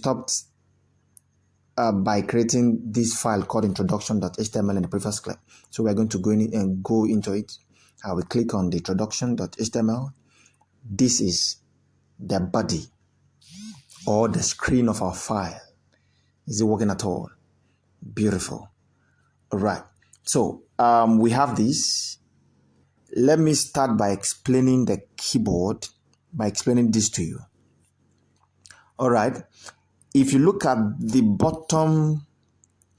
stopped by creating this file called introduction.html in the previous clip. So we're going to go in and go into it. I will click on the introduction.html. This is the body or the screen of our file. Is it working at all? Beautiful. All right. So we have this. Let me start by explaining the keyboard, by explaining this to you. All right. If you look at the bottom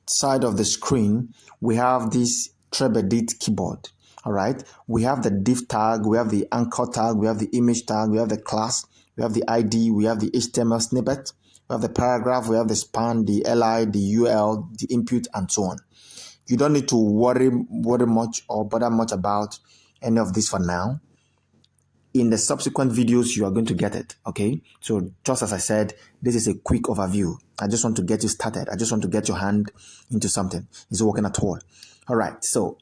side of the screen, we have this Trebedit keyboard. All right. We have the div tag, we have the anchor tag, we have the image tag, we have the class, we have the ID, we have the HTML snippet, we have the paragraph, we have the span, the li, the ul, the input, and so on. You don't need to worry much or bother much about any of this for now. In the subsequent videos, you are going to get it. Okay. So just as I said, this is a quick overview. I just want to get you started. I just want to get your hand into something. Is it working at all? All right. So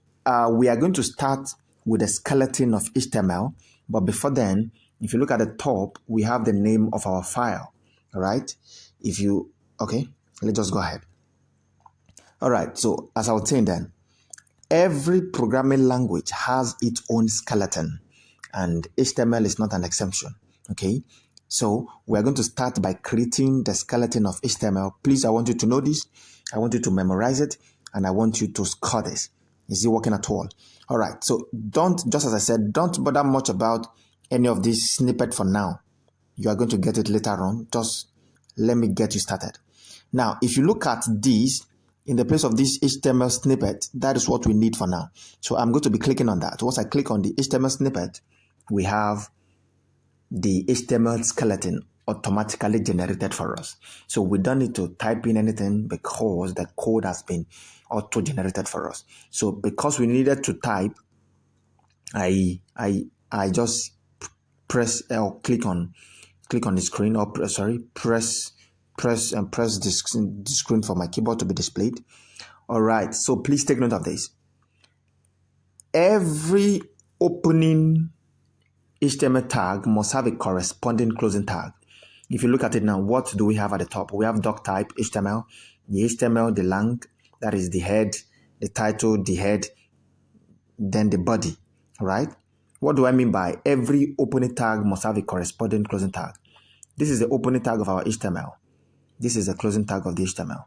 we are going to start with the skeleton of HTML. But before then, if you look at the top, we have the name of our file. All right. Okay, let's just go ahead. All right. So as I was saying then, every programming language has its own skeleton, and HTML is not an exception. Okay. So we're going to start by creating the skeleton of HTML. Please, I want you to know this. I want you to memorize it, and I want you to score this. Is it working at all? All right. So just as I said, don't bother much about any of this snippet for now. You are going to get it later on. Just let me get you started. Now, if you look at this, in the place of this HTML snippet, that is what we need for now. So I'm going to be clicking on that. Once I click on the HTML snippet, we have the HTML skeleton automatically generated for us. So we don't need to type in anything because the code has been auto-generated for us. So because we needed to type, I just press or click on the screen, or press the screen for my keyboard to be displayed. All right. So please take note of this. Every opening HTML tag must have a corresponding closing tag. If you look at it now, what do we have at the top? We have doc type HTML, the HTML, the lang, that is the head, the title, the head, then the body. All right. What do I mean by every opening tag must have a corresponding closing tag? This is the opening tag of our HTML. This is the closing tag of the HTML.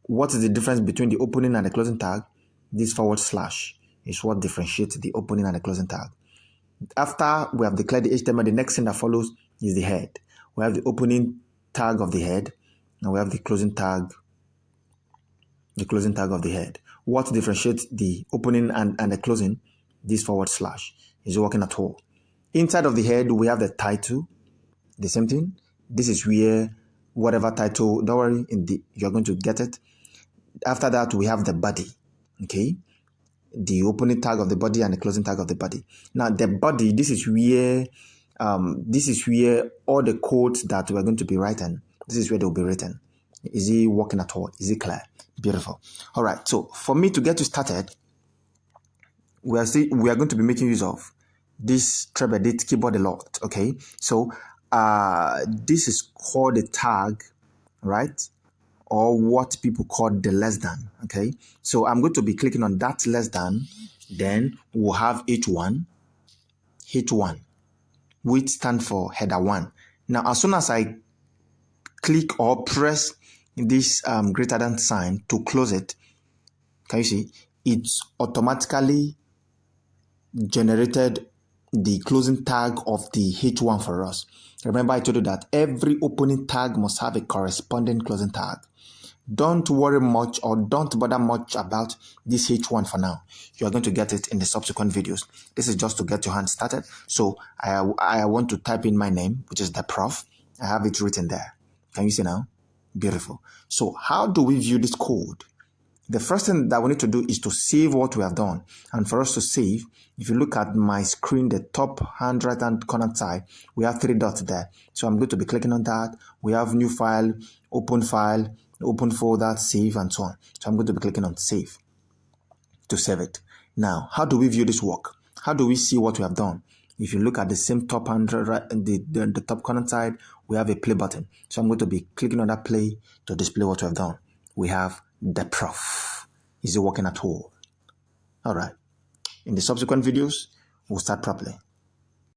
What is the difference between the opening and the closing tag? This / is what differentiates the opening and the closing tag. After we have declared the HTML, the next thing that follows is the head. We have the opening tag of the head, and we have the closing tag of the head. What differentiates the opening and the closing? This / is working at all. Inside of the head, we have the title, the same thing. This is where whatever title, don't worry, you're going to get it. After that, we have the body. Okay. The opening tag of the body and the closing tag of the body. Now, the body, this is where all the codes that we're going to be writing, this is where they'll be written. Is it working at all? Is it clear? Beautiful. All right. So for me to get you started, we are going to be making use of this Trebedit keyboard a lot. Okay. So this is called a tag, right? Or what people call the less than. Okay. So I'm going to be clicking on that less than. Then we'll have H1, which stands for header 1. Now, as soon as I click or press this greater than sign to close it, can you see? It's automatically generated the closing tag of the H1 for us. Remember, I told you that every opening tag must have a corresponding closing tag. Don't worry much or don't bother much about this H1 for now. You are going to get it in the subsequent videos. This is just to get your hand started. So I want to type in my name, which is the prof. I have it written there. Can you see now? Beautiful. So how do we view this code? The first thing that we need to do is to save what we have done. And for us to save, if you look at my screen, the top right-hand corner side, we have 3 dots there. So I'm going to be clicking on that. We have new file, open folder, save, and so on. So I'm going to be clicking on save to save it. Now, how do we view this work? How do we see what we have done? If you look at the same top hand, right, the top corner side, we have a play button. So I'm going to be clicking on that play to display what we have done. We have the prof. Is it working at all? All right. In the subsequent videos, we'll start properly.